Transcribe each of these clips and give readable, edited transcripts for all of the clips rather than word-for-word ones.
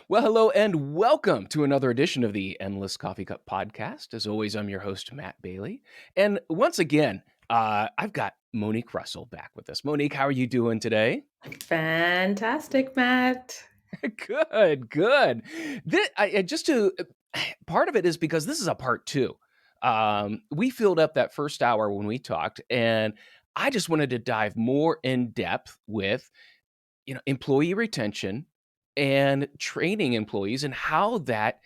Well, hello and welcome to another edition of the Endless Coffee Cup podcast. As always, I'm your host, Matt Bailey. And once again, I've got Monique Russell back with us. Monique, how are you doing today? Fantastic, Matt. Good, good. Just to part of it is because this is a part two. We filled up that first hour when we talked, and I just wanted to dive more in depth with employee retention and training employees and how that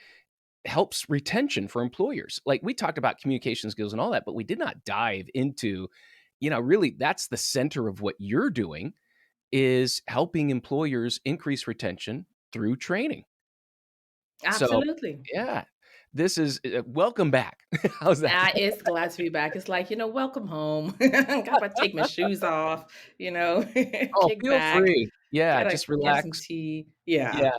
helps retention for employers. Like we talked about communication skills and all that, but we did not dive into, really that's the center of what you're doing is helping employers increase retention through training. So, Absolutely. yeah, this is welcome back. How's that? It's glad to be back. It's like, welcome home. Got to take my shoes off, Oh, kick feel back, free. Yeah, gotta just get some relax. tea. Yeah. Yeah.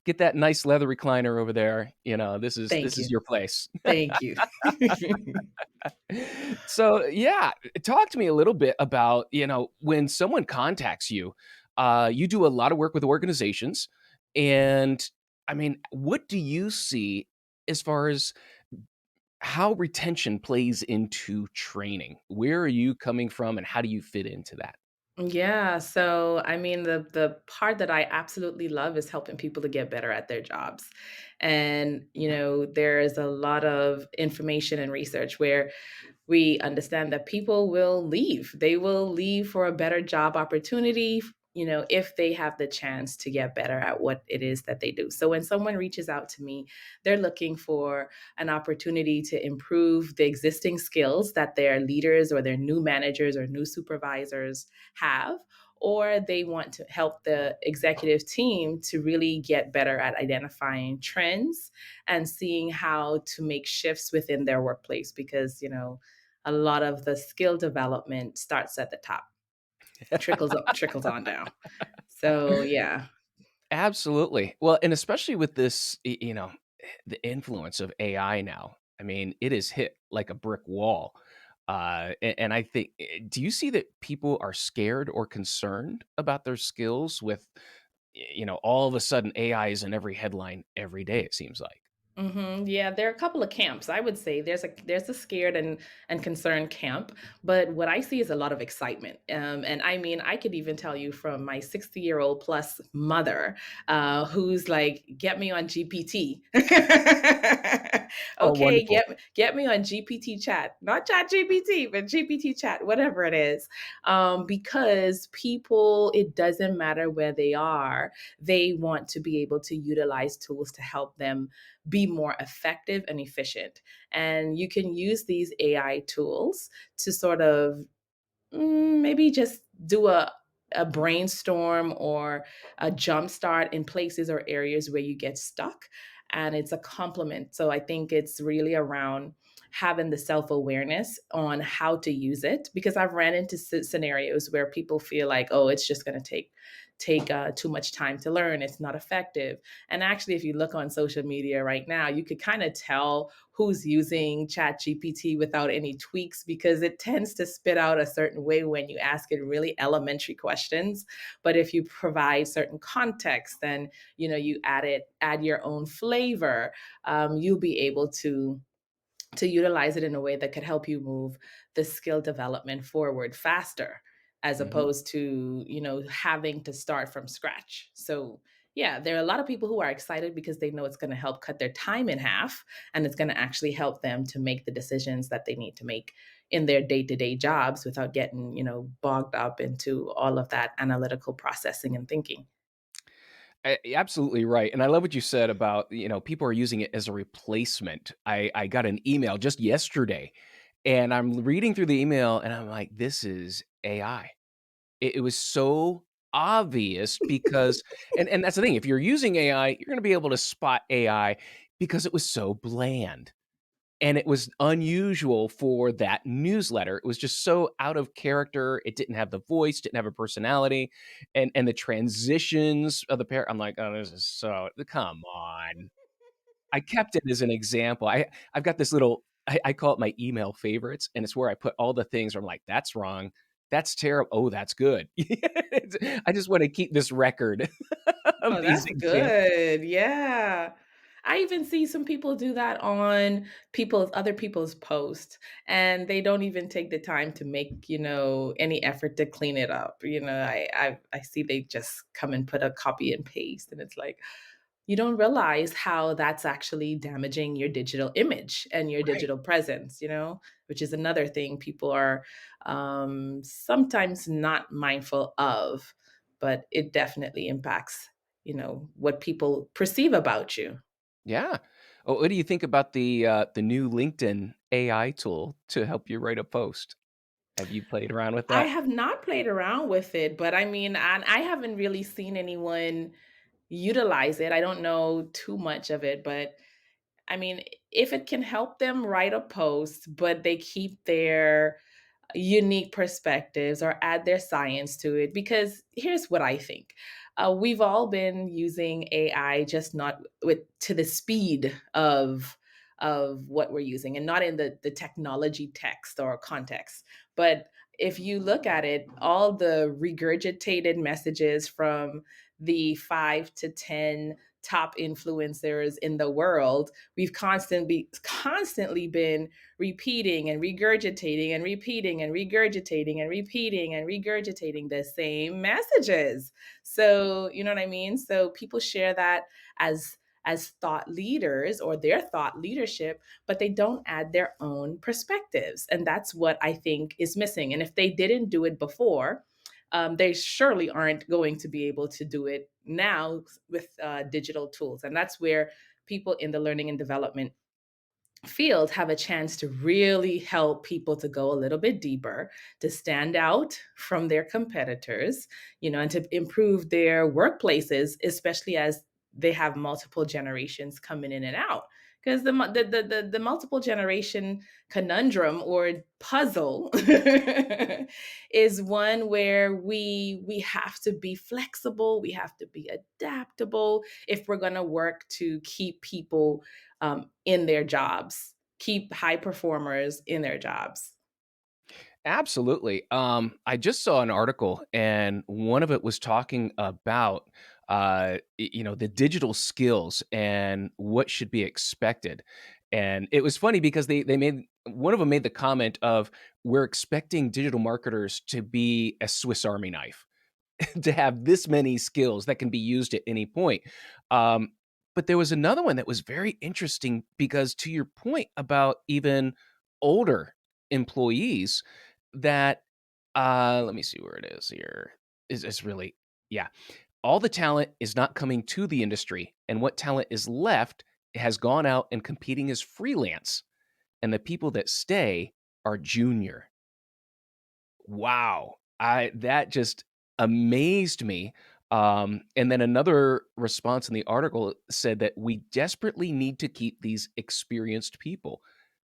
Get that nice leather recliner over there. This Thank is you. your place. Thank you. So, yeah, talk to me a little bit about, when someone contacts you, you do a lot of work with organizations. And I mean, what do you see as far as how retention plays into training? Where are you coming from and how do you fit into that? Yeah, so I mean the part that I absolutely love is helping people to get better at their jobs. And there is a lot of information and research where we understand that people will leave. They will leave for a better job opportunity, if they have the chance to get better at what it is that they do. So when someone reaches out to me, they're looking for an opportunity to improve the existing skills that their leaders or their new managers or new supervisors have, or they want to help the executive team to really get better at identifying trends and seeing how to make shifts within their workplace because, a lot of the skill development starts at the top, trickles on down. So yeah. Absolutely. Well, and especially with this, the influence of AI now. I mean, it is hit like a brick wall. And I think, do you see that people are scared or concerned about their skills with, all of a sudden AI is in every headline every day, it seems like. Yeah, there are a couple of camps. I would say there's a scared and concerned camp, but what I see is a lot of excitement. And I mean, I could even tell you from my 60-year-old plus mother, who's like, "Get me on GPT." Oh, Okay, wonderful. get me on GPT chat, not chat GPT, but GPT chat, whatever it is, because people, it doesn't matter where they are, they want to be able to utilize tools to help them be more effective and efficient. And you can use these AI tools to sort of maybe just do a brainstorm or a jump start in places or areas where you get stuck. And it's a complement. So I think it's really around having the self awareness on how to use it because I've ran into scenarios where people feel like, oh, it's just going to take too much time to learn. It's not effective. And actually, if you look on social media right now, you could kind of tell who's using Chat GPT without any tweaks because it tends to spit out a certain way when you ask it really elementary questions. But if you provide certain context, then you add your own flavor, you'll be able to utilize it in a way that could help you move the skill development forward faster as Mhm. opposed to having to start from scratch. So yeah, there are a lot of people who are excited because they know it's going to help cut their time in half and it's going to actually help them to make the decisions that they need to make in their day-to-day jobs without getting bogged up into all of that analytical processing and thinking. Absolutely right, and I love what you said about, people are using it as a replacement. I got an email just yesterday, and I'm reading through the email, and I'm like, "This is AI." It was so obvious because and that's the thing, if you're using AI, you're gonna be able to spot AI because it was so bland. And it was unusual for that newsletter. It was just so out of character. It didn't have the voice, didn't have a personality, and the transitions of the pair. I'm like, oh, this is so come on. I kept it as an example. I've got this little I call it my email favorites, and it's where I put all the things where I'm like, that's wrong, That's terrible. Oh, that's good. I just wanna keep this record of Oh, these that's examples. good. Yeah. I even see some people do that on other people's posts, and they don't even take the time to make, any effort to clean it up. I see they just come and put a copy and paste, and it's like, you don't realize how that's actually damaging your digital image and your Right. digital presence, which is another thing people are sometimes not mindful of, but it definitely impacts, what people perceive about you. Yeah. Oh, what do you think about the new LinkedIn AI tool to help you write a post? Have you played around with I that? have not played around with it, but I mean, I haven't really seen anyone utilize it. I don't know too much of it, but I mean, if it can help them write a post, but they keep their unique perspectives or add their science to it, because here's what I think. We've all been using AI, just not with to the speed of what we're using, and not in the technology text or context. But if you look at it, all the regurgitated messages from the 5 to 10 top influencers in the world, we've constantly been repeating and regurgitating and repeating and regurgitating and repeating and regurgitating the same messages. So, you know what I mean? So people share that as thought leaders or their thought leadership, but they don't add their own perspectives. And that's what I think is missing. And if they didn't do it before, they surely aren't going to be able to do it now with digital tools. And that's where people in the learning and development field have a chance to really help people to go a little bit deeper, to stand out from their competitors, and to improve their workplaces, especially as they have multiple generations coming in and out. Because the multiple generation conundrum or puzzle is one where we have to be flexible, we have to be adaptable if we're going to work to keep people in their jobs, keep high performers in their jobs. Absolutely. I just saw an article, and one of it was talking about, the digital skills and what should be expected. And it was funny because they made one of them made the comment of, "We're expecting digital marketers to be a Swiss Army knife." To have this many skills that can be used at any point. Um, but there was another one that was very interesting because to your point about even older employees that let me see where it is here. Is really yeah. All the talent is not coming to the industry, and what talent is left has gone out and competing as freelance, and the people that stay are junior. Wow. I That just amazed me. And then another response in the article said that we desperately need to keep these experienced people.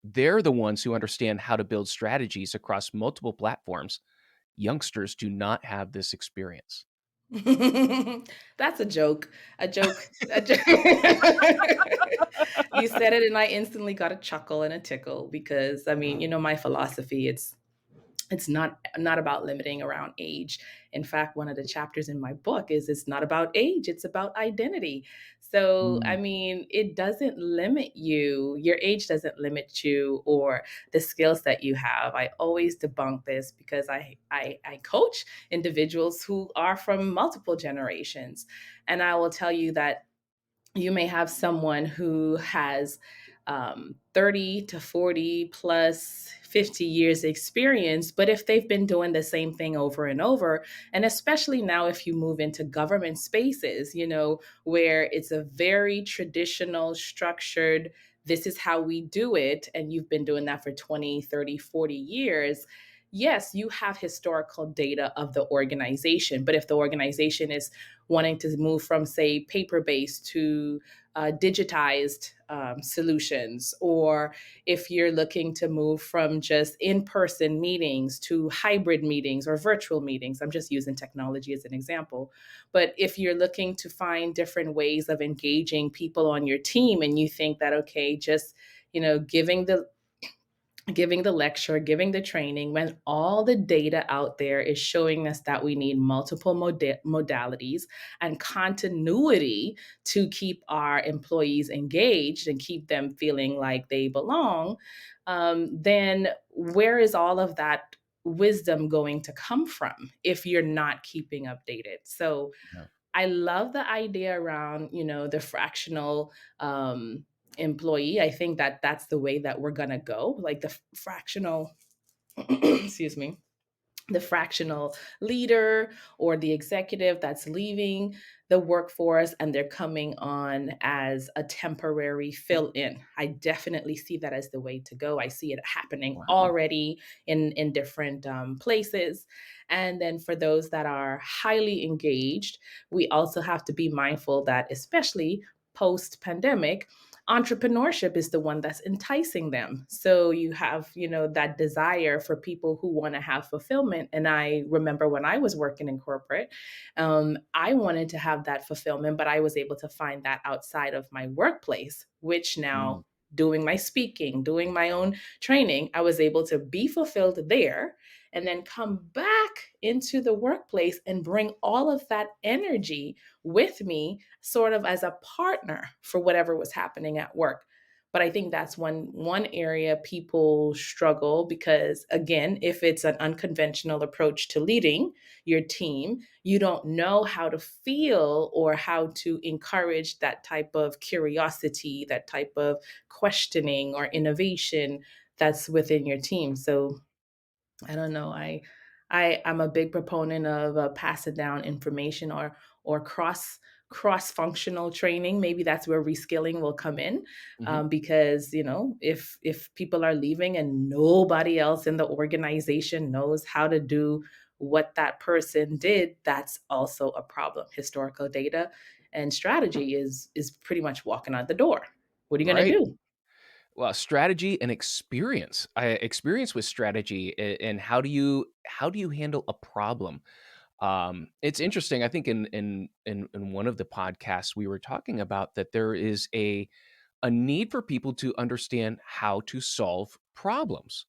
They're the ones who understand how to build strategies across multiple platforms. Youngsters do not have this experience. That's a joke. A joke. You said it, and I instantly got a chuckle and a tickle because I mean, my philosophy. It's not about limiting around age. In fact, one of the chapters in my book is it's not about age, it's about identity. So I Mm. mean, it doesn't limit you, your age doesn't limit you or the skills that you have. I always debunk this because I coach individuals who are from multiple generations, and I will tell you that you may have someone who has 30 to 40 plus 50 years experience, but if they've been doing the same thing over and over, and especially now if you move into government spaces, where it's a very traditional structured, this is how we do it, and you've been doing that for 20, 30, 40 years. Yes, you have historical data of the organization, but if the organization is wanting to move from, say, paper based to digitized solutions, or if you're looking to move from just in person meetings to hybrid meetings or virtual meetings. I'm just using technology as an example. But if you're looking to find different ways of engaging people on your team and you think that, okay, just giving giving the lecture, giving the training, when all the data out there is showing us that we need multiple modalities and continuity to keep our employees engaged and keep them feeling like they belong, then where is all of that wisdom going to come from if you're not keeping updated? So Yeah. I love the idea around, the fractional employee. I think that that's the way that we're going to go, like the fractional excuse me, the fractional leader or the executive that's leaving the workforce and they're coming on as a temporary fill in. I definitely see that as the way to go. I see it happening Wow. already in different places. And then for those that are highly engaged, we also have to be mindful that, especially post pandemic, entrepreneurship is the one that's enticing them. So you have, that desire for people who want to have fulfillment. And I remember when I was working in corporate, I wanted to have that fulfillment, but I was able to find that outside of my workplace, which Mm. now, doing my speaking, doing my own training, I was able to be fulfilled there and then come back into the workplace and bring all of that energy with me, sort of as a partner for whatever was happening at work. But I think that's one area people struggle because, again, if it's an unconventional approach to leading your team, you don't know how to feel or how to encourage that type of curiosity, that type of questioning or innovation that's within your team. So I don't know. I'm a big proponent of passing down information or cross functional training. Maybe that's where reskilling will come in, Mhm. because if people are leaving and nobody else in the organization knows how to do what that person did, that's also a problem. Historical data and strategy is pretty much walking out the door. What are you going to Right. do? Well, strategy and experience. Experience with strategy and how do you handle a problem? It's interesting. I think in one of the podcasts we were talking about that there is a need for people to understand how to solve problems.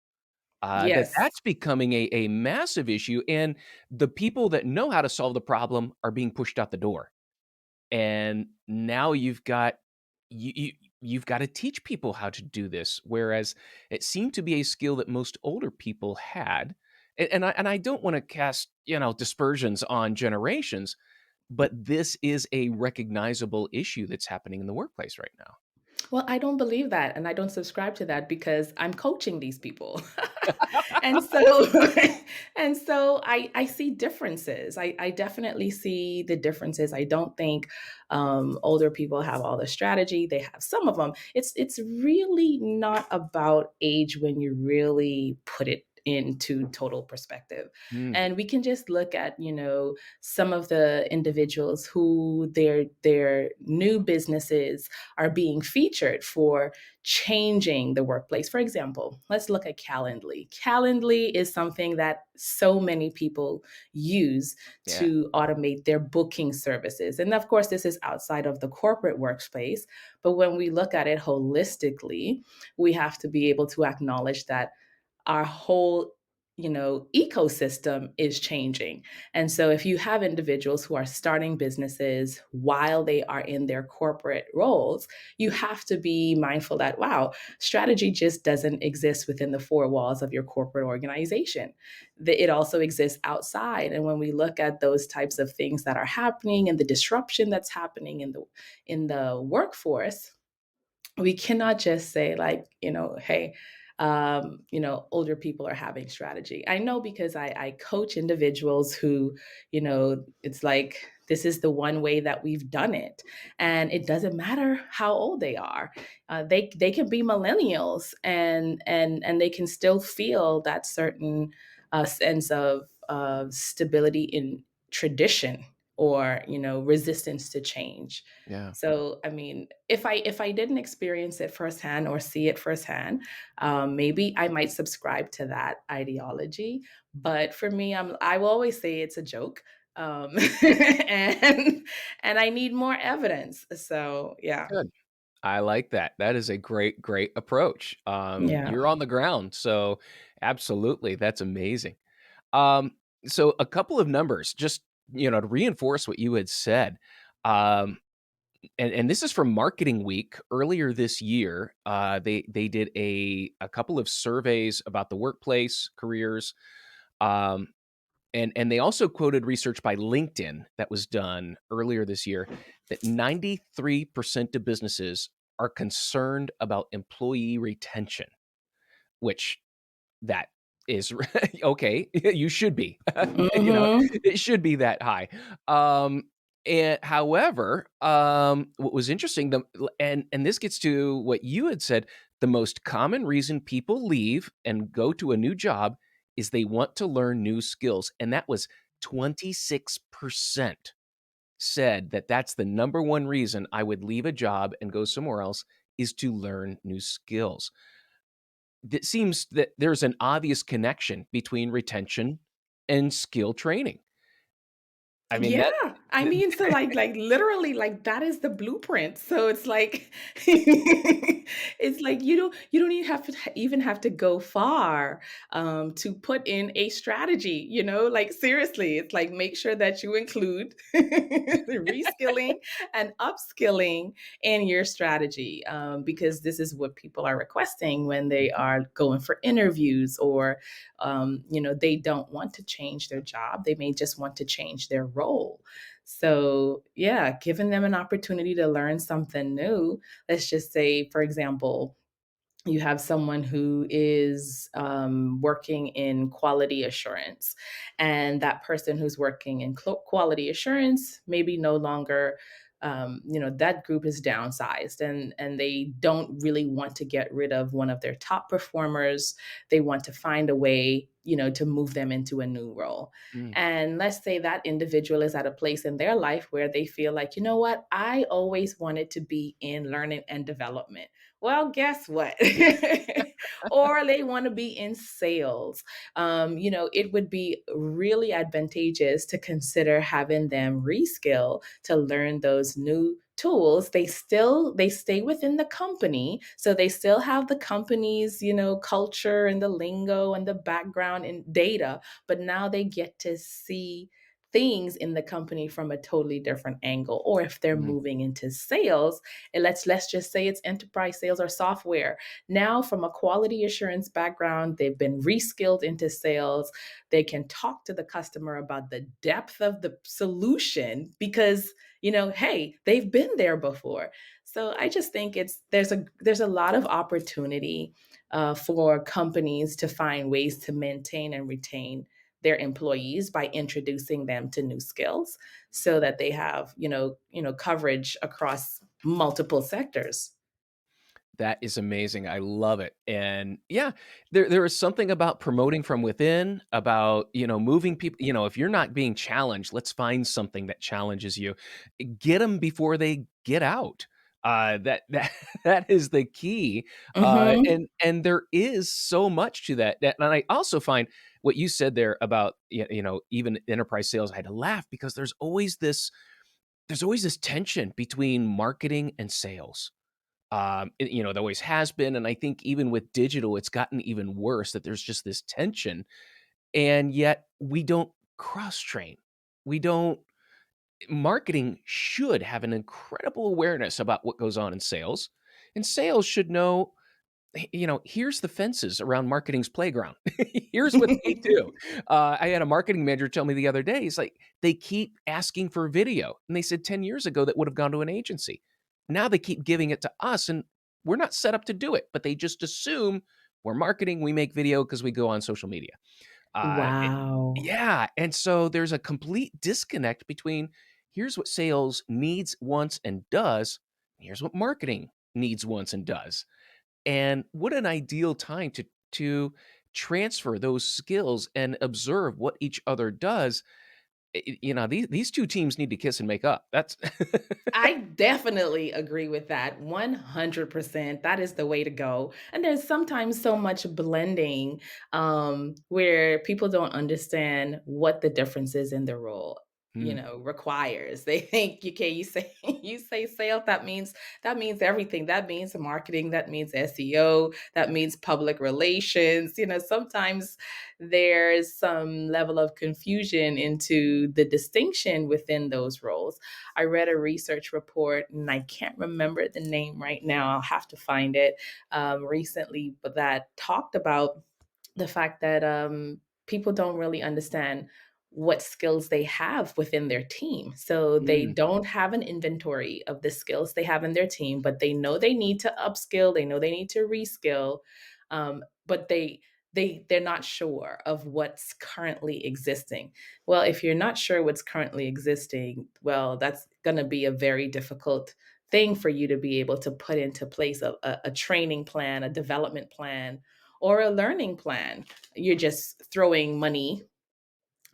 Yes. That's becoming a massive issue, and the people that know how to solve the problem are being pushed out the door. And now you've got to teach people how to do this, whereas it seemed to be a skill that most older people had. And I don't want to cast, dispersions on generations, but this is a recognizable issue that's happening in the workplace right now. Well, I don't believe that, and I don't subscribe to that because I'm coaching these people. And so and so I see differences. I definitely see the differences. I don't think older people have all the strategy. They have some of them. It's really not about age when you really put it into total perspective. Mm, And we can just look at, some of the individuals who their new businesses are being featured for changing the workplace. For example, let's look at Calendly. Calendly is something that so many people use yeah, to automate their booking services. And of course, this is outside of the corporate workspace. But when we look at it holistically, we have to be able to acknowledge that our whole ecosystem is changing. And so if you have individuals who are starting businesses while they are in their corporate roles, you have to be mindful that, wow, strategy just doesn't exist within the four walls of your corporate organization. It also exists outside. And when we look at those types of things that are happening and the disruption that's happening in the workforce, we cannot just say, like, hey, older people are having strategy. I know because I coach individuals who, it's like, this is the one way that we've done it, and it doesn't matter how old they are. They can be millennials, and they can still feel that certain sense of stability in tradition, or resistance to change. yeah. So, I mean, if I didn't experience it firsthand or see it firsthand, maybe I might subscribe to that ideology. But for me, I will always say it's a joke, um, and and I need more evidence. So, yeah. Good. I like that. That is a great, great approach. Yeah. You're on the ground, so absolutely, that's amazing. Um, so a couple of numbers, just to reinforce what you had said. Um, and this is from Marketing Week earlier this year. They did a couple of surveys about the workplace, careers, um, and they also quoted research by LinkedIn that was done earlier this year that 93% of businesses are concerned about employee retention, which that is okay, you should be. Mhm. It should be that high. And however, what was interesting, and this gets to what you had said, the most common reason people leave and go to a new job is they want to learn new skills, and that was 26% said that that's the number one reason I would leave a job and go somewhere else is to learn new skills. It seems that there's an obvious connection between retention and skill training. I mean, Yeah. that I th mean, so like literally like that is the blueprint. So it's like it's like you don't even have to go far to put in a strategy, like seriously, it's like make sure that you include reskilling and upskilling in your strategy because this is what people are requesting when they Mhm. are going for interviews or they don't want to change their job. They may just want to change their role. So, yeah, giving them an opportunity to learn something new. Let's just say, for example, you have someone who is working in quality assurance, and that person who's working in quality assurance maybe no longer that group is downsized and they don't really want to get rid of one of their top performers. They want to find a way to move them into a new role. Mm. And let's say that individual is at a place in their life where they feel like, you know what, I always wanted to be in learning and development. Well, guess what? Or they want to be in sales. It would be really advantageous to consider having them reskill to learn those new tools. They stay within the company, so they still have the company's, culture and the lingo and the background and data, but now they get to see things in the company from a totally different angle. Or if they're Mm. moving into sales, and let's just say it's enterprise sales or software. Now, from a quality assurance background, they've been reskilled into sales. They can talk to the customer about the depth of the solution because hey, they've been there before. So I just think there's a lot of opportunity for companies to find ways to maintain and retain their employees by introducing them to new skills so that they have coverage across multiple sectors. That is amazing. I love it. And yeah, there is something about promoting from within, about, moving people, if you're not being challenged, let's find something that challenges you. Get them before they get out. That that is the key. Mhm. And there is so much to that. And I also find what you said there about even enterprise sales. I had to laugh because there's always this tension between marketing and sales. There always has been, and I think even with digital, it's gotten even worse that there's just this tension, and yet we don't cross train. We don't. Marketing should have an incredible awareness about what goes on in sales, and sales should know. Here's the fences around marketing's playground. Here's what they do. I had a marketing manager tell me the other day. He's like, they keep asking for video, and they said 10 years ago that would have gone to an agency. Now they keep giving it to us, and we're not set up to do it, but they just assume we're marketing, we make video because we go on social media. Uh, it- Wow. yeah, and so there's a complete disconnect between here's what sales needs, wants, and does. Here's what marketing needs, wants, and does. And what an ideal time to transfer those skills and observe what each other does. These two teams need to kiss and make up. That's I definitely agree with that 100%. That is the way to go. And there's sometimes so much blending where people don't understand what the difference is in the role. you Mm, know, requires. They think, okay, you say you say sales, that means everything. That means marketing, that means SEO, that means public relations. You know, sometimes there's some level of confusion into the distinction within those roles. I read a research report, and I can't remember the name right now. I'll have to find it recently, but that talked about the fact that people don't really understand what skills they have within their team. So they mm, don't have an inventory of the skills they have in their team, but they know they need to upskill, they know they need to reskill, but they're not sure of what's currently existing. Well, if you're not sure what's currently existing, well, that's going to be a very difficult thing for you to be able to put into place a training plan, a development plan, or a learning plan. You're just throwing money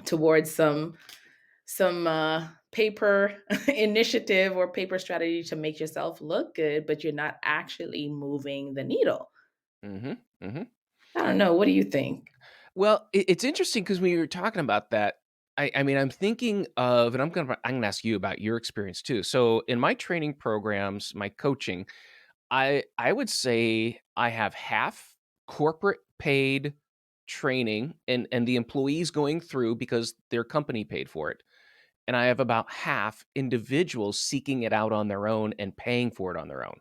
towards some paper initiative or paper strategy to make yourself look good, but you're not actually moving the needle. mhm, mhm. I don't know. What do you think? Well, it's interesting because when you were talking about that, I mean, I'm thinking of, and I'm gonna ask you about your experience too. So in my training programs, my coaching, I would say I have half corporate paid training and the employees going through because their company paid for it. And I have about half individuals seeking it out on their own and paying for it on their own.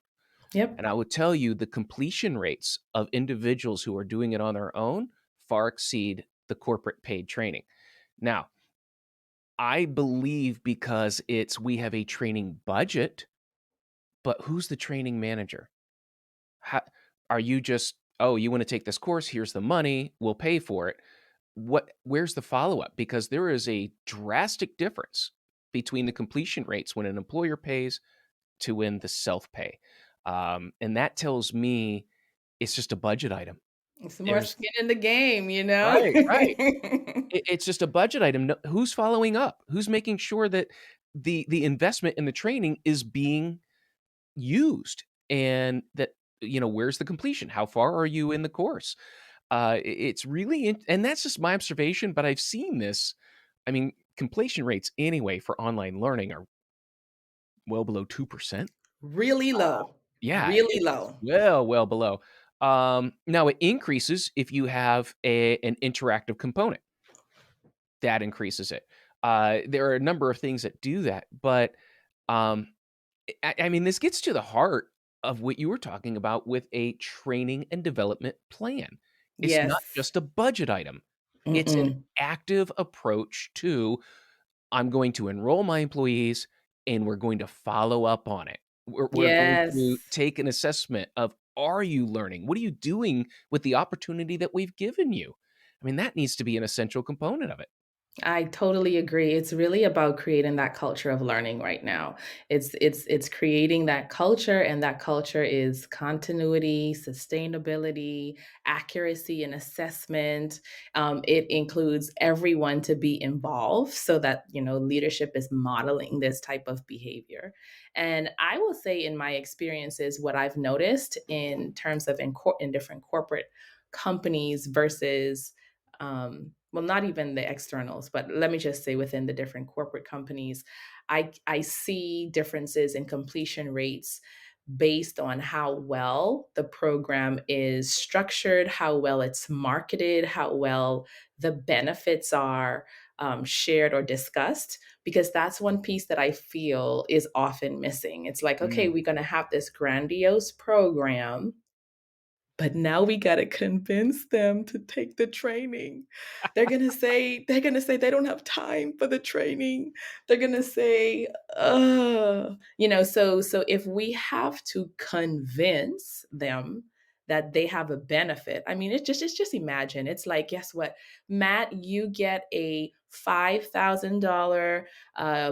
Yep. And I would tell you the completion rates of individuals who are doing it on their own far exceed the corporate paid training. Now, I believe because we have a training budget, but who's the training manager? How, are you just, oh, you want to take this course? Here's the money. We'll pay for it. Where's the follow up? Because there is a drastic difference between the completion rates when an employer pays to when the self pay. And that tells me it's just a budget item. It's more There's skin in the game, you know? right, right. It's just a budget item. No, who's following up? Who's making sure that the investment in the training is being used and that where's the completion? How far are you in the course? It's really and that's just my observation, but I've seen this. I mean, completion rates anyway for online learning are well below 2%. Really low. Yeah, Really it's low. well below. Now it increases if you have an interactive component. That increases it. There are a number of things that do that, but, um, I mean, this gets to the heart of what you were talking about with a training and development plan. It's not Yes. just a budget item. It's an Mm-mm. active approach to I'm going to enroll my employees and we're going to follow up on it. We're going to Yes. take an assessment of are you learning? What are you doing with the opportunity that we've given you? I mean, that needs to be an essential component of it. I totally agree. It's really about creating that culture of learning right now. It's creating that culture, and that culture is continuity, sustainability, accuracy and assessment. It includes everyone to be involved so that, you know, leadership is modeling this type of behavior. And I will say in my experiences, what I've noticed in terms of in different corporate companies versus well, not even the externals, but let me just say within the different corporate companies, I see differences in completion rates based on how well the program is structured, how well it's marketed, how well the benefits are shared or discussed, because that's one piece that I feel is often missing. It's like, okay, Mm. we're going to have this grandiose program, but now we gotta convince them to take the training. They're gonna say they don't have time for the training. They're gonna say, you know, so if we have to convince them that they have a benefit, I mean, it's just imagine. It's like, guess what? Matt, you get a $5,000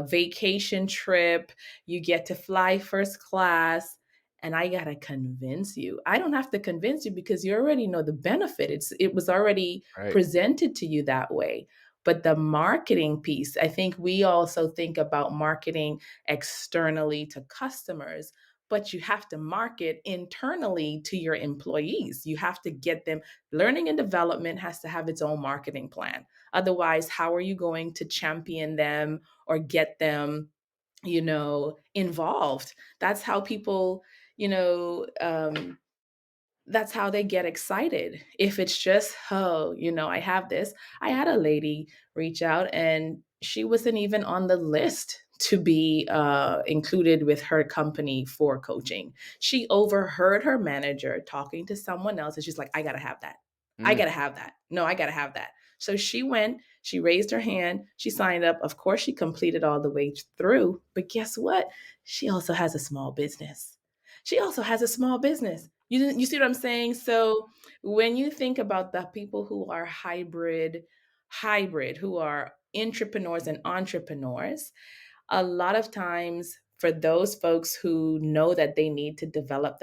vacation trip. You get to fly first class, and I gotta convince you. I don't have to convince you because you already know the benefit. It was already Right. presented to you that way. But the marketing piece, I think we also think about marketing externally to customers, but you have to market internally to your employees. You have to get them. Learning and development has to have its own marketing plan. Otherwise, how are you going to champion them or get them, involved? That's how people, you know, that's how they get excited. If it's just, oh, I have this. I had a lady reach out and she wasn't even on the list to be included with her company for coaching. She overheard her manager talking to someone else and she's like, I got to have that. I Mm, got to have that. No, I got to have that. So she went, she raised her hand, she signed up. Of course, she completed all the way through. But guess what? She also has a small business. She also has a small business. You see what I'm saying? So when you think about the people who are hybrid, who are entrepreneurs and entrepreneurs, a lot of times for those folks who know that they need to develop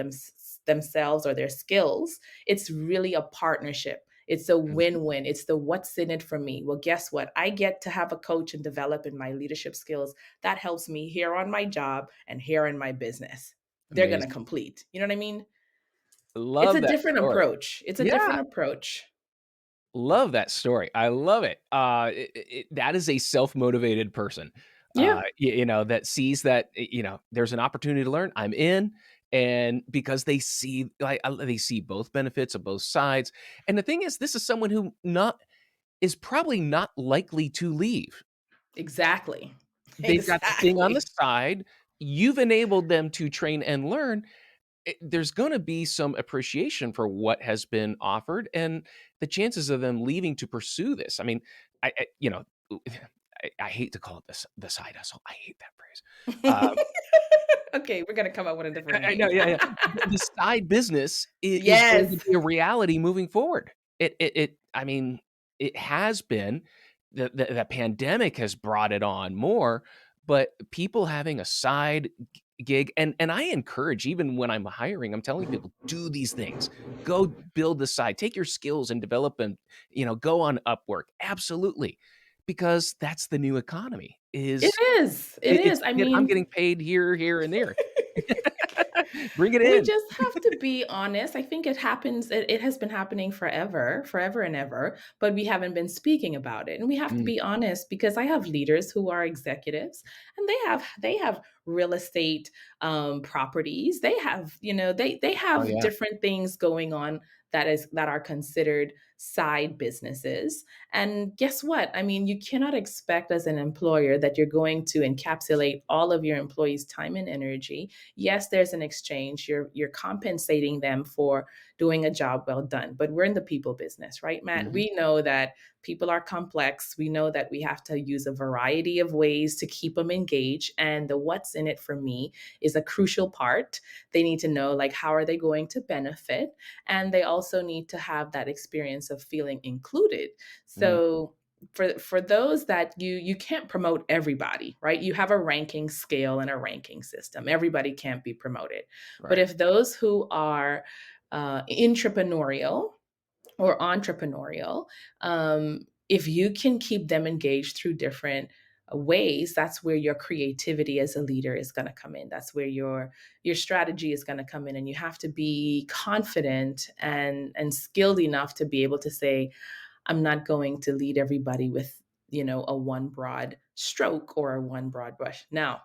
themselves or their skills, it's really a partnership. It's a mm, win-win. It's the what's in it for me. Well, guess what? I get to have a coach and develop in my leadership skills. That helps me here on my job and here in my business. They're going to amazing. complete. You know what I mean? It's a Love that different story. approach. It's a Yeah. different approach. Love that story. I love it. That is a self-motivated person, Yeah, that sees that, there's an opportunity to learn, I'm in, and because they see, like, they see both benefits of both sides, and the thing is, this is someone who not is probably not likely to leave. exactly. They've got the thing on the Exactly. side, you've enabled them to train and learn, there's gonna be some appreciation for what has been offered and the chances of them leaving to pursue this. I mean, I I hate to call it this the side hustle. I hate that phrase. Um, Okay, we're gonna come up with a different I know, name. yeah, yeah. The side business is going to Yes, be a reality moving forward. I mean, it has been. The pandemic has brought it on more, but people having a side gig, and I encourage, even when I'm hiring, I'm telling people, "Do these things. Go build the side. Take your skills and develop them, go on Upwork." Absolutely, because that's the new economy, it is. It it's is. I I'm mean, getting paid here, here, and there. Bring it we in. just have to be honest. I think it has been happening forever, forever and ever, but we haven't been speaking about it. And we have to Mm. be honest because I have leaders who are executives and they have real estate properties. They have, they Oh, have yeah. different things going on that are considered side businesses. And guess what? I mean, you cannot expect as an employer that you're going to encapsulate all of your employees' time and energy. Yes, there's an exchange. You're compensating them for doing a job well done. But we're in the people business, right, Matt? Mhm. We know that people are complex. We know that we have to use a variety of ways to keep them engaged. And the what's in it for me is a crucial part. They need to know, like, how are they going to benefit? And they also need to have that experience of feeling included. Mm, So for those that you can't promote everybody, right? You have a ranking scale and a ranking system. Everybody can't be promoted. But right. if those who are entrepreneurial or entrepreneurial, if you can keep them engaged through different ways, that's where your creativity as a leader is going to come in. That's where your strategy is going to come in, and you have to be confident and skilled enough to be able to say, I'm not going to lead everybody with, a one broad stroke or a one broad brush. Now,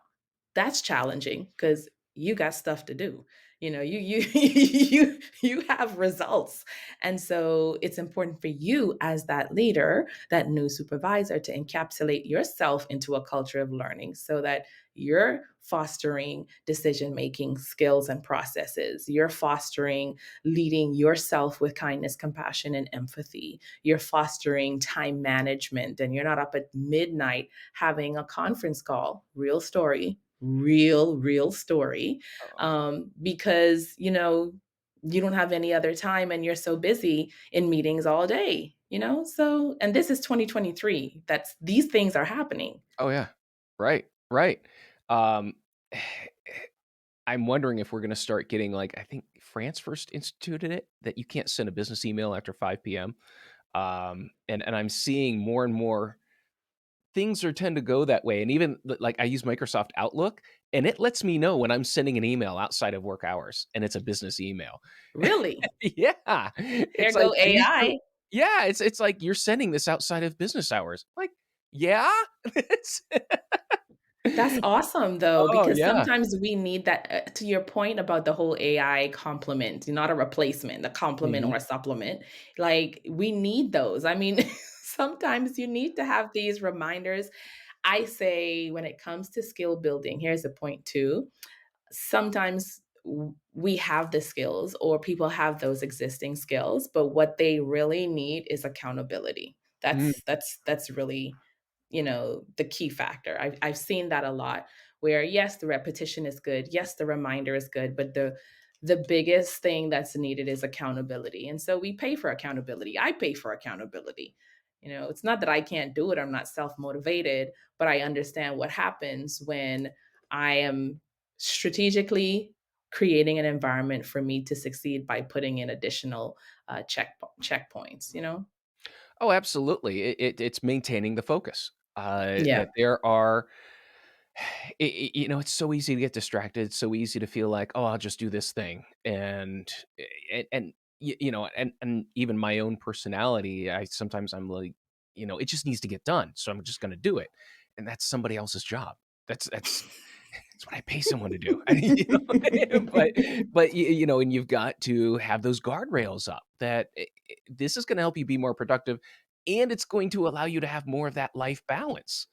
that's challenging because you got stuff to do. You you have results. And so it's important for you as that leader, that new supervisor, to encapsulate yourself into a culture of learning so that you're fostering decision making skills and processes. You're fostering leading yourself with kindness, compassion, and empathy. You're fostering time management, and you're not up at midnight having a conference call. Real story, real story, Oh, because you don't have any other time and you're so busy in meetings all day, so, and this is 2023, that's these things are happening. oh, yeah. Right, right. Um, I'm wondering if we're gonna start getting, like, I think France first instituted it, that you can't send a business email after 5 PM. And I'm seeing more and more things are tend to go that way, and even like I use Microsoft Outlook, and it lets me know when I'm sending an email outside of work hours, and it's a business email. Really? Yeah, There it's like, go "Are you sure?" AI. Yeah, it's like, "You're sending this outside of business hours." Like, "Yeah?" It's That's awesome though, Oh, because yeah. sometimes we need that, to your point about the whole AI complement, not a replacement, a complement Mhm, or a supplement. Like, we need those. I mean, sometimes you need to have these reminders. I say when it comes to skill building, here's the point too. Sometimes we have the skills or people have those existing skills, but what they really need is accountability. mm. That's really, the key factor. I've seen that a lot where yes, the repetition is good, yes, the reminder is good, but the biggest thing that's needed is accountability. And so we pay for accountability. I pay for accountability. It's not that I can't do it, I'm not self-motivated, but I understand what happens when I am strategically creating an environment for me to succeed by putting in additional checkpoints. Oh, absolutely. It's maintaining the focus. Yeah. That there are it's so easy to get distracted, it's so easy to feel like, "Oh, I'll just do this thing." And even my own personality, I'm like, it just needs to get done, so I'm just gonna do it. And that's somebody else's job. That's what I pay someone to do. And you've got to have those guardrails up that this is gonna help you be more productive, and it's going to allow you to have more of that life balance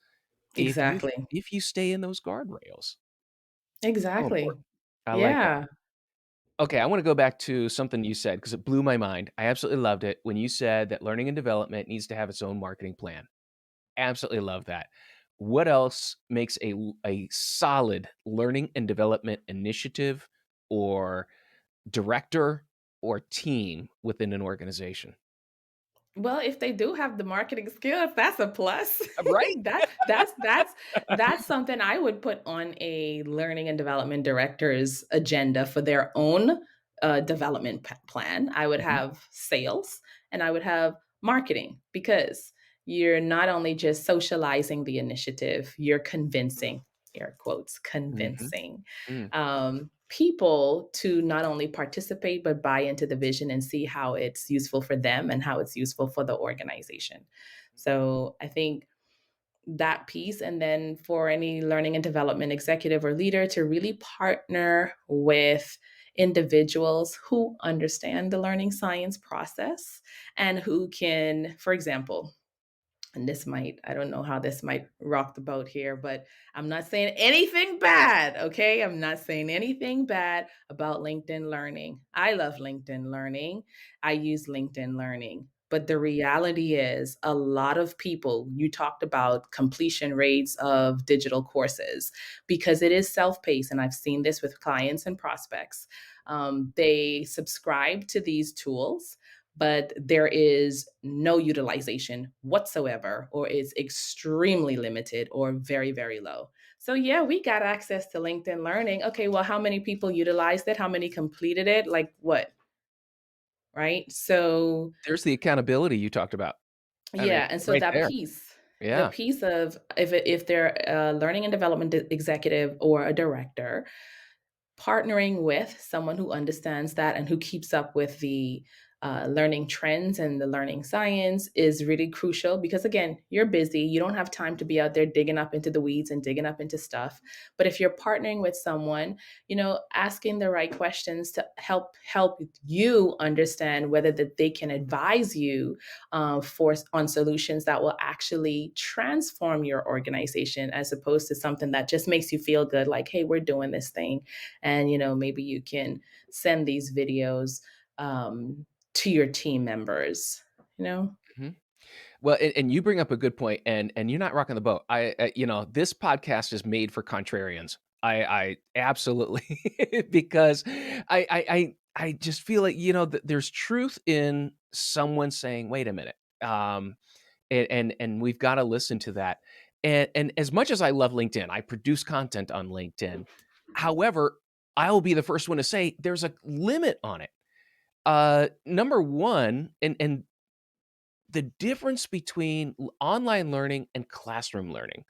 if you Exactly. if you stay in those guardrails. So Exactly. important. I like it. Yeah. Okay, I wanna go back to something you said because it blew my mind. I absolutely loved it when you said that learning and development needs to have its own marketing plan. Absolutely love that. What else makes a solid learning and development initiative or director or team within an organization? Well, if they do have the marketing skills, that's a plus. Right? That's something I would put on a learning and development director's agenda for their own development plan. I would Mhm, have sales and I would have marketing because you're not only just socializing the initiative, you're convincing, air quotes, mhm, convincing mm, people to not only participate but buy into the vision and see how it's useful for them and how it's useful for the organization. So I think that piece, and then for any learning and development executive or leader to really partner with individuals who understand the learning science process and who can, for example, and this might, I don't know how this might rock the boat here, but I'm not saying anything bad, okay? I'm not saying anything bad about LinkedIn Learning. I love LinkedIn Learning. I use LinkedIn Learning. But the reality is, a lot of people, you talked about completion rates of digital courses because it is self paced. And I've seen this with clients and prospects. They subscribe to these tools but there is no utilization whatsoever, or it's extremely limited or very, very low. So, yeah, we got access to LinkedIn Learning. Okay, well, how many people utilized it? How many completed it? Like what? Right. So, There's the accountability you talked about. I mean, yeah. And so right that there. piece, the Yeah. piece of if they're a learning and development executive or a director, partnering with someone who understands that and who keeps up with the learning trends and the learning science is really crucial because again you're busy, you don't have time to be out there digging up into the weeds and digging up into stuff, but if you're partnering with someone, asking the right questions to help you understand whether that they can advise you for on solutions that will actually transform your organization as opposed to something that just makes you feel good like hey we're doing this thing, and maybe you can send these videos to your team members you know Mhm. Well, and you bring up a good point, and you're not rocking the boat. This podcast is made for contrarians. I absolutely because I just feel like that there's truth in someone saying, "Wait a minute," and we've got to listen to that. And as much as I love LinkedIn, I produce content on LinkedIn. However, I will be the first one to say there's a limit on it. Number one, and the difference between online learning and classroom learning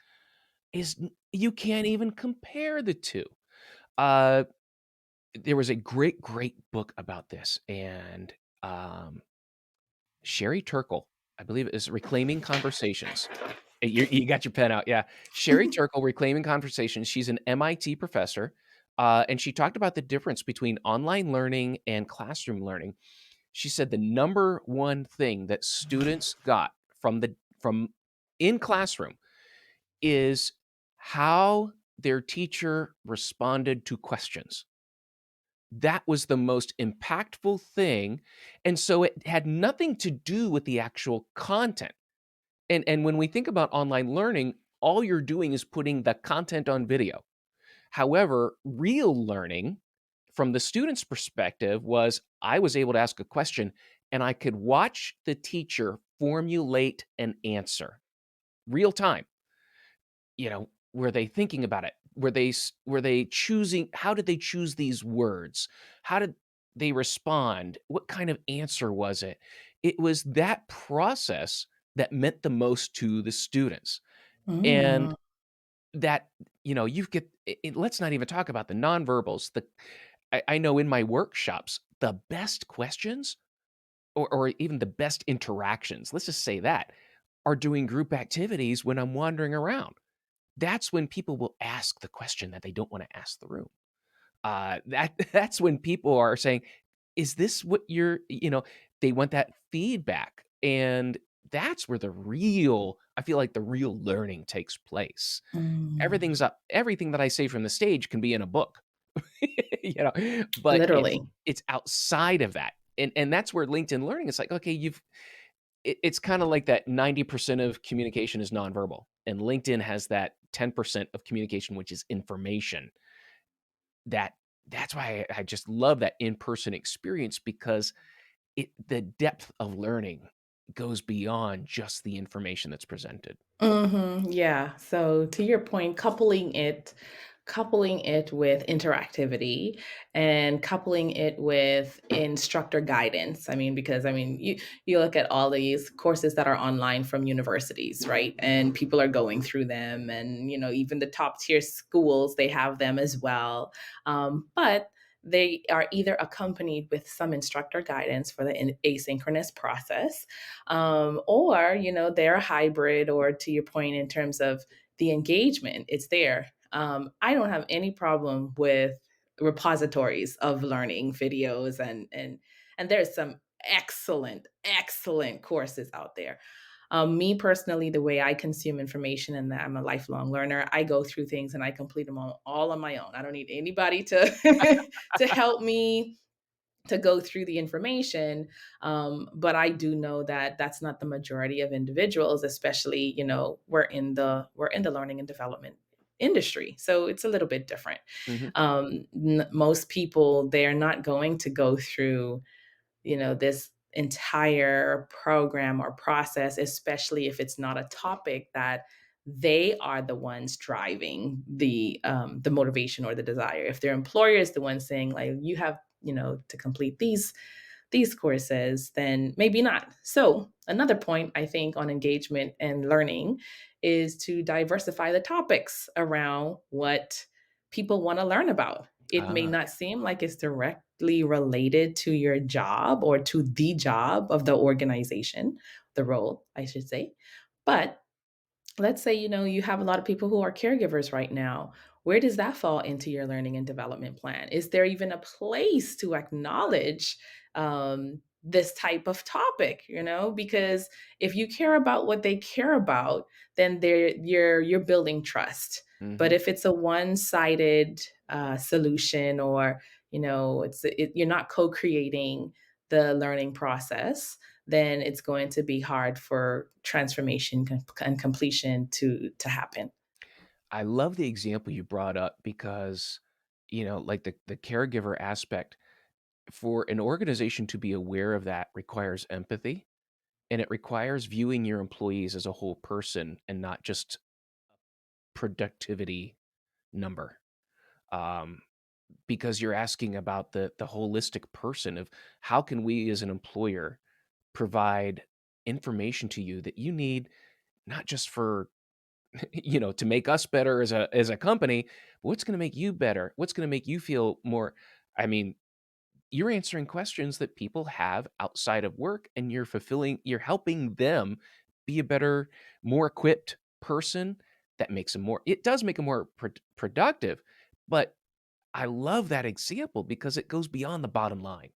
is you can't even compare the two. Uh, there was a great book about this, and um, Sherry Turkle, I believe it is Reclaiming Conversations. You got your pen out, yeah. Sherry Turkle, Reclaiming Conversations. She's an MIT professor, and she talked about the difference between online learning and classroom learning. She said the number one thing that students got from in classroom is how their teacher responded to questions. That was the most impactful thing, and so it had nothing to do with the actual content. And when we think about online learning, all you're doing is putting the content on video. However, real learning from the student's perspective was I was able to ask a question and I could watch the teacher formulate an answer real time. Were they thinking about it? Were they choosing how did they choose these words? How did they respond? What kind of answer was it? It was that process that meant the most to the students. And Mm, that, you get let's not even talk about the nonverbals. I know in my workshops, the best questions or even the best interactions, let's just say that, are doing group activities when I'm wandering around. That's when people will ask the question that they don't wanna ask the room. That's when people are saying, "Is this what they want that feedback, and that's where I feel like the real learning takes place. mm. Everything that I say from the stage can be in a book, but Literally. it's outside of that, and that's where LinkedIn Learning is like, okay, it's kinda like that 90% of communication is nonverbal, and LinkedIn has that 10% of communication, which is information. That that's why I just love that in-person experience because the depth of learning goes beyond just the information that's presented. Yeah. So to your point, coupling it with interactivity and coupling it with instructor guidance. I mean, because I mean, you look at all these courses that are online from universities, right? And people are going through them, and even the top tier schools, they have them as well. But they are either accompanied with some instructor guidance for the asynchronous process, or they're a hybrid, or to your point in terms of the engagement, it's there. I don't have any problem with repositories of learning videos, and there's some excellent courses out there. Me personally, the way I consume information, and that I'm a lifelong learner, I go through things and I complete them all on my own. I don't need anybody to to help me to go through the information. But I do know that that's not the majority of individuals, especially, we're in the learning and development industry. So it's a little bit different. Mhm. Most people, they're not going to go through, this entire program or process, especially if it's not a topic that they are the ones driving the motivation or the desire. If their employer is the one saying, like, you have, to complete these courses, then maybe not. So, another point I think on engagement and learning is to diversify the topics around what people want to learn about. It may Ah, not seem like it's directly related to your job or to the job of the organization, the role, I should say. But let's say you have a lot of people who are caregivers right now. Where does that fall into your learning and development plan? Is there even a place to acknowledge this type of topic? Because if you care about what they care about, then you're building trust. But mhm. if it's a one-sided solution, or you're not co-creating the learning process, then it's going to be hard for transformation and completion to happen. I love the example you brought up because, like the caregiver aspect, for an organization to be aware of that requires empathy, and it requires viewing your employees as a whole person and not just productivity number. Um, because you're asking about the holistic person of how can we as an employer provide information to you that you need, not just for to make us better as a company, but what's going to make you better, what's going to make you feel more. I mean, you're answering questions that people have outside of work, and you're helping them be a better, more equipped person. That makes them more, it does make them more productive. But I love that example because it goes beyond the bottom line.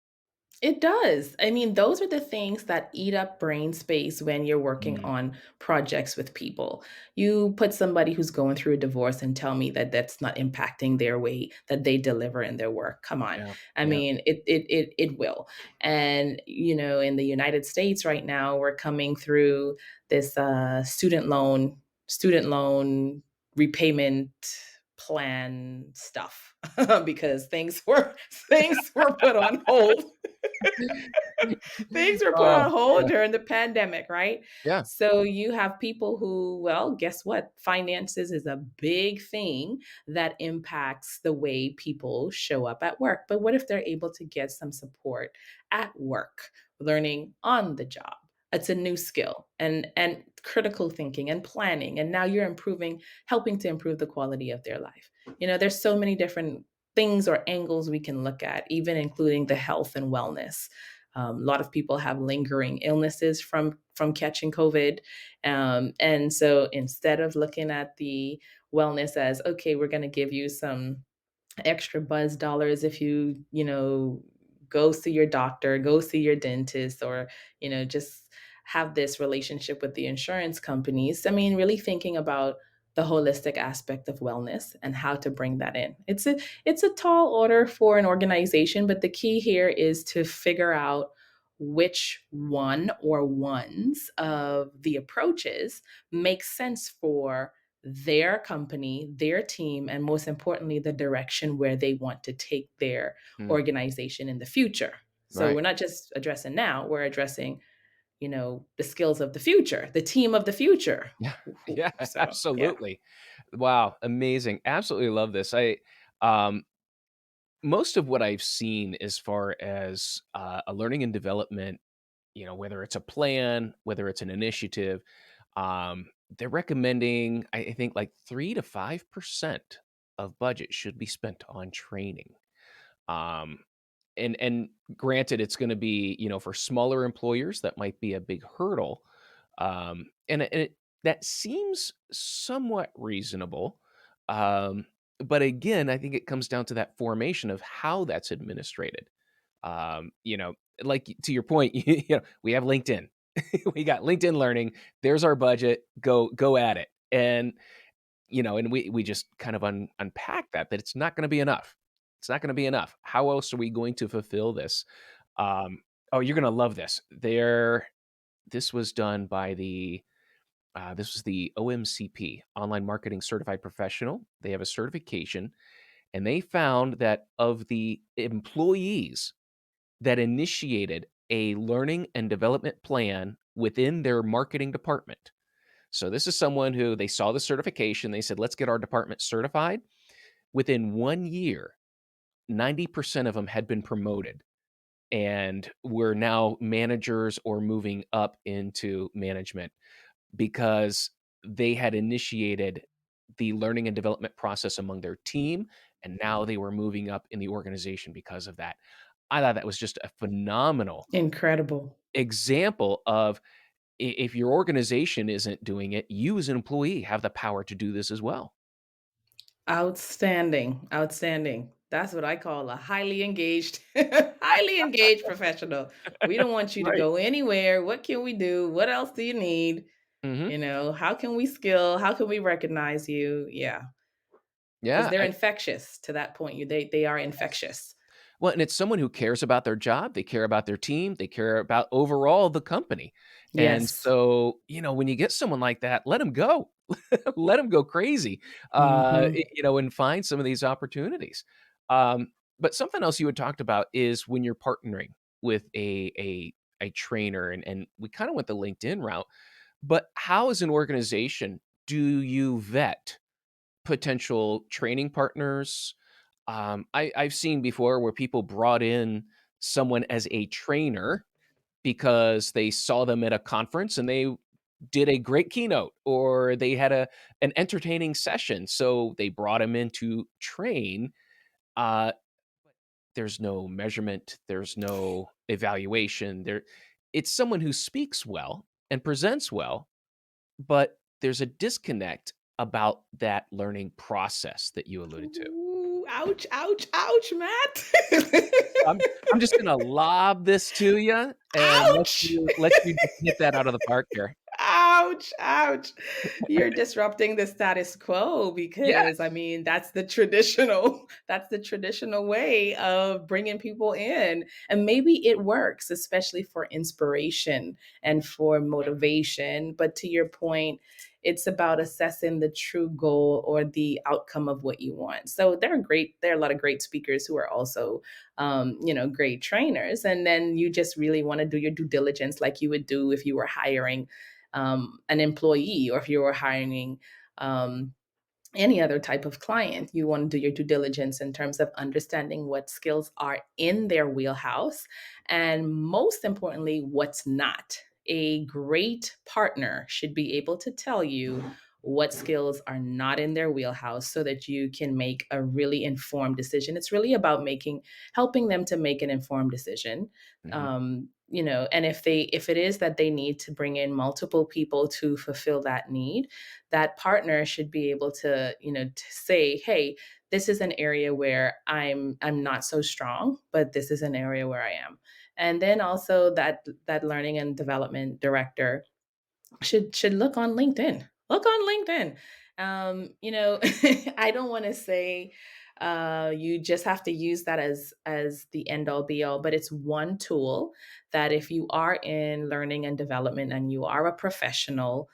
It does. I mean, those are the things that eat up brain space when you're working Mm, on projects with people. You put somebody who's going through a divorce and tell me that that's not impacting their way that they deliver in their work. Come on. yeah, I yeah. mean, it will. And in the United States right now, we're coming through this student loan repayment plan stuff because things were put on hold. Things were put Oh, on hold during the pandemic, right? yeah. So you have people who, well, guess what? Finances is a big thing that impacts the way people show up at work. But what if they're able to get some support at work, learning on the job? It's a new skill and critical thinking and planning. And now you're helping to improve the quality of their life. There's so many different things or angles we can look at, even including the health and wellness. A lot of people have lingering illnesses from catching COVID, and so instead of looking at the wellness as okay, we're going to give you some extra buzz dollars if you go see your doctor, go see your dentist, or just have this relationship with the insurance companies. I mean, really thinking about the holistic aspect of wellness and how to bring that in. It's a tall order for an organization, but the key here is to figure out which one or ones of the approaches make sense for their company, their team, and most importantly, the direction where they want to take their Mm, organization in the future. So right. we're not just addressing now, we're addressing, the skills of the future, the team of the future. Yeah. Yeah, So, yeah. absolutely. Wow, amazing. Absolutely love this. Um, most of what I've seen as far as a learning and development, whether it's a plan, whether it's an initiative, they're recommending, I think, like 3 to 5% of budget should be spent on training. Um, and granted, it's going to be, for smaller employers, that might be a big hurdle. That seems somewhat reasonable. Um, but again, I think it comes down to that formation of how that's administrated. Um, you know, like to your point, we have LinkedIn. We got LinkedIn Learning. There's our budget. Go at it. And we just kind of unpack that it's not gonna be enough. It's not gonna be enough. How else are we going to fulfill this? Oh, you're gonna love this. This was done by this was the OMCP, Online Marketing Certified Professional. They have a certification, and they found that of the employees that initiated a learning and development plan within their marketing department. So this is someone who they saw the certification, they said, "Let's get our department certified." Within 1 year, 90% of them had been promoted and were now managers or moving up into management because they had initiated the learning and development process among their team, and now they were moving up in the organization because of that. I thought that was just a phenomenal Incredible. example of, if your organization isn't doing it, you as an employee have the power to do this as well. Outstanding. Outstanding. That's what I call a highly engaged, highly engaged professional. We don't want you to Right. go anywhere. What can we do? What else do you need? Mhm. How can we skill? How can we recognize you? Yeah, because Yeah, they're infectious to that point. They are yes. infectious. Well, and it's someone who cares about their job, they care about their team, they care about overall the company. And Yes. so, when you get someone like that, let them go. Let them go crazy, Hmm. and find some of these opportunities. But something else you had talked about is when you're partnering with a trainer, and we kinda went the LinkedIn route, but how as an organization do you vet potential training partners? I've seen before where people brought in someone as a trainer because they saw them at a conference and they did a great keynote or they had an entertaining session, so they brought him in to train. Uh, there's no measurement, there's no evaluation. It's someone who speaks well and presents well, but there's a disconnect about that learning process that you alluded to. Ooh, ouch, ouch, ouch, Matt. So I'm just gonna lob this to you and Ouch. let you just hit that out of the park here. Ouch, ouch. You're disrupting the status quo because I Yes. mean that's the traditional way of bringing people in, and maybe it works especially for inspiration and for motivation, but to your point, it's about assessing the true goal or the outcome of what you want. So there are a lot of great speakers who are also great trainers, and then you just really want to do your due diligence like you would do if you were hiring an employee, or if you were hiring um, any other type of client. You want to do your due diligence in terms of understanding what skills are in their wheelhouse, and most importantly, what's not. A great partner should be able to tell you what skills are not in their wheelhouse so that you can make a really informed decision. It's really about helping them to make an informed decision. Mhm. And if it is that they need to bring in multiple people to fulfill that need, that partner should be able to say, hey, this is an area where I'm not so strong, but this is an area where I am. And then also that learning and development director should look on LinkedIn. Look on LinkedIn. I don't want to say you just have to use that as the end all be all, but it's one tool that if you are in learning and development and you are a professional,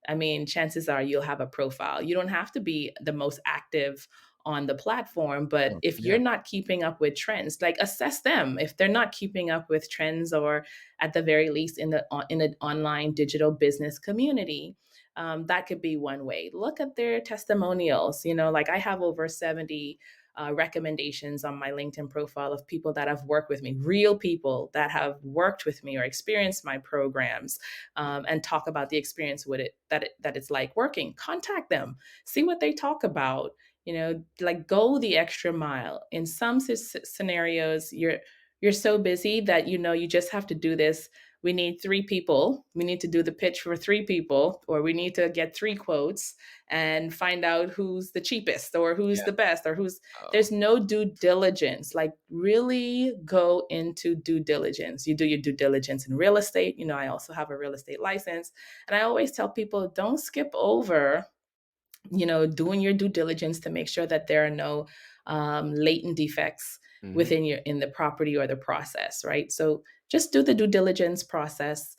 I mean, chances are you'll have a profile. You don't have to be the most active on the platform, but Oh, if you're yeah. not keeping up with trends, like assess them. If they're not keeping up with trends, or at the very least in the online digital business community, that could be one way. Look at their testimonials. Like I have over 70 recommendations on my LinkedIn profile of people that have worked with me, real people that have worked with me or experienced my programs, and talk about the experience with that it's like working. Contact them, see what they talk about. Like go the extra mile. In some scenarios, you're so busy that you just have to do this. We need three people. We need to do the pitch for three people, or we need to get three quotes and find out who's the cheapest or who's Yeah. the best or who's Oh, there's no due diligence. Like really go into due diligence. You do your due diligence in real estate. I also have a real estate license. And I always tell people don't skip over, doing your due diligence to make sure that there are no latent defects mhm, within in the property or the process, right? So just do the due diligence process.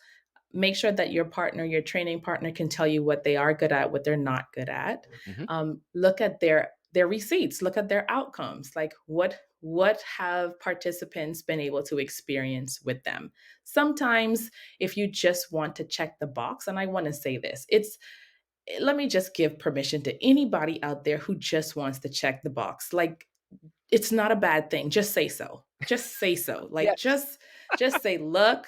Make sure that your training partner can tell you what they are good at, what they're not good at. mhm, Look at their receipts, look at their outcomes, like what have participants been able to experience with them. Sometimes if you just want to check the box, and I want to say this, let me just give permission to anybody out there who just wants to check the box. Like it's not a bad thing. Just say so. Just say so. Like yes. just say, look,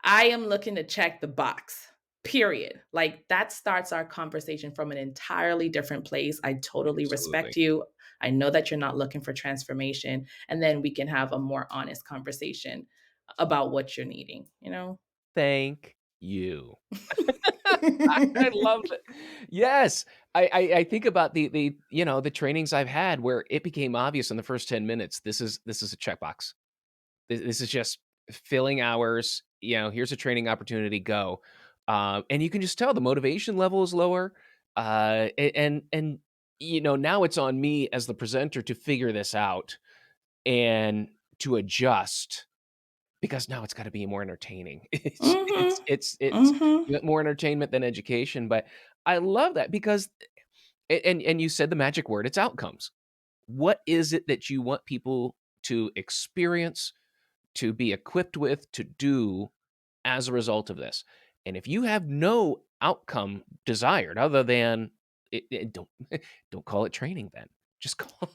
I am looking to check the box. Period. Like that starts our conversation from an entirely different place. I totally Absolutely. respect you. I know that you're not looking for transformation. And then we can have a more honest conversation about what you're needing? Thank you. I love it. Yes. I think about the trainings I've had where it became obvious in the first 10 minutes, this is a checkbox. This is just filling hours, here's a training opportunity, go. And you can just tell the motivation level is lower. And now it's on me as the presenter to figure this out and to adjust because now it's gotta be more entertaining. Mhm. It's Mhm. more entertainment than education, but I love that because and you said the magic word, it's outcomes. What is it that you want people to experience, to be equipped with, to do as a result of this? And if you have no outcome desired other than don't don't call it training then. Just call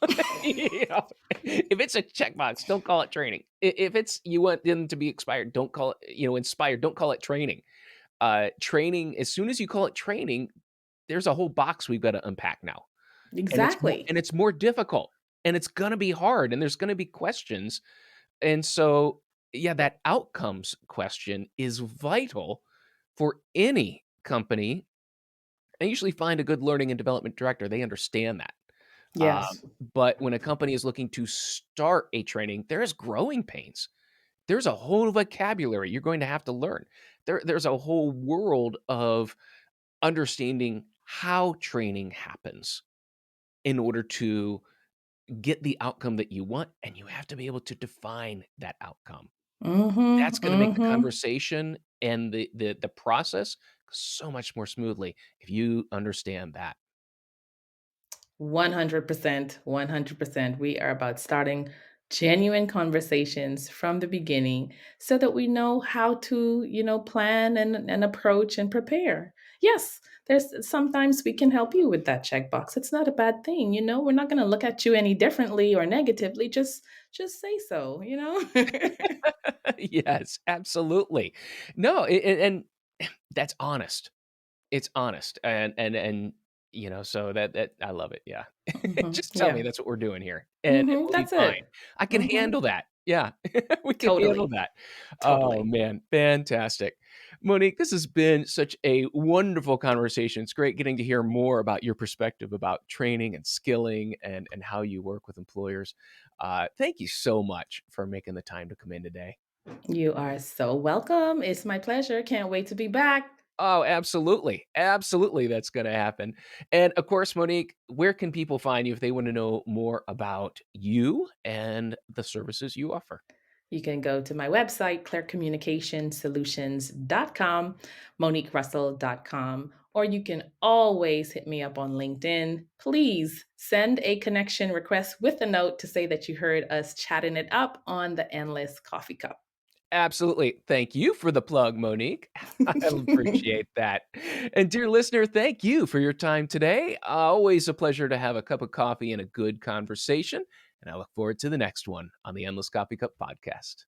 you know, if it's a checkbox, don't call it training. If it's you want them to be expired, don't call it, inspired, don't call it training. Training, as soon as you call it training, there's a whole box we've got to unpack now. Exactly. And it's more difficult, and it's gonna be hard, and there's gonna be questions. And so, yeah, that outcomes question is vital for any company. I usually find a good learning and development director, they understand that. Um, Yes. but when a company is looking to start a training, there is growing pains. There's a whole vocabulary you're going to have to learn. There's a whole world of understanding how training happens in order to get the outcome that you want, and you have to be able to define that outcome. Mhm. That's gonna make the Mhm. conversation and the process so much more smoothly if you understand that. 100%, 100%. We are about starting genuine conversations from the beginning so that we know how to, plan and approach and prepare. Yes, there's sometimes we can help you with that checkbox. It's not a bad thing, We're not going to look at you any differently or negatively. Just say so. Yes, absolutely. No, and that's honest. It's honest, so that I love it, yeah. Just tell me Yeah. that's what we're doing here, and we'll be That's fine. it. I can Hmm. handle that. Yeah, we can handle Totally. that. Oh, Totally. man, fantastic. Monique, this has been such a wonderful conversation. It's great getting to hear more about your perspective about training and skilling and how you work with employers. Thank you so much for making the time to come in today. You are so welcome. It's my pleasure. Can't wait to be back. Oh, absolutely. Absolutely, that's gonna happen. And, of course, Monique, where can people find you if they wanna know more about you and the services you offer? You can go to my website, clearcommunicationsolutions.com, moniquerussell.com, or you can always hit me up on LinkedIn. Please send a connection request with a note to say that you heard us chatting it up on the Endless Coffee Cup. Absolutely. Thank you for the plug, Monique. I appreciate that. And dear listener, thank you for your time today. Always a pleasure to have a cup of coffee and a good conversation, and I look forward to the next one on the Endless Coffee Cup podcast.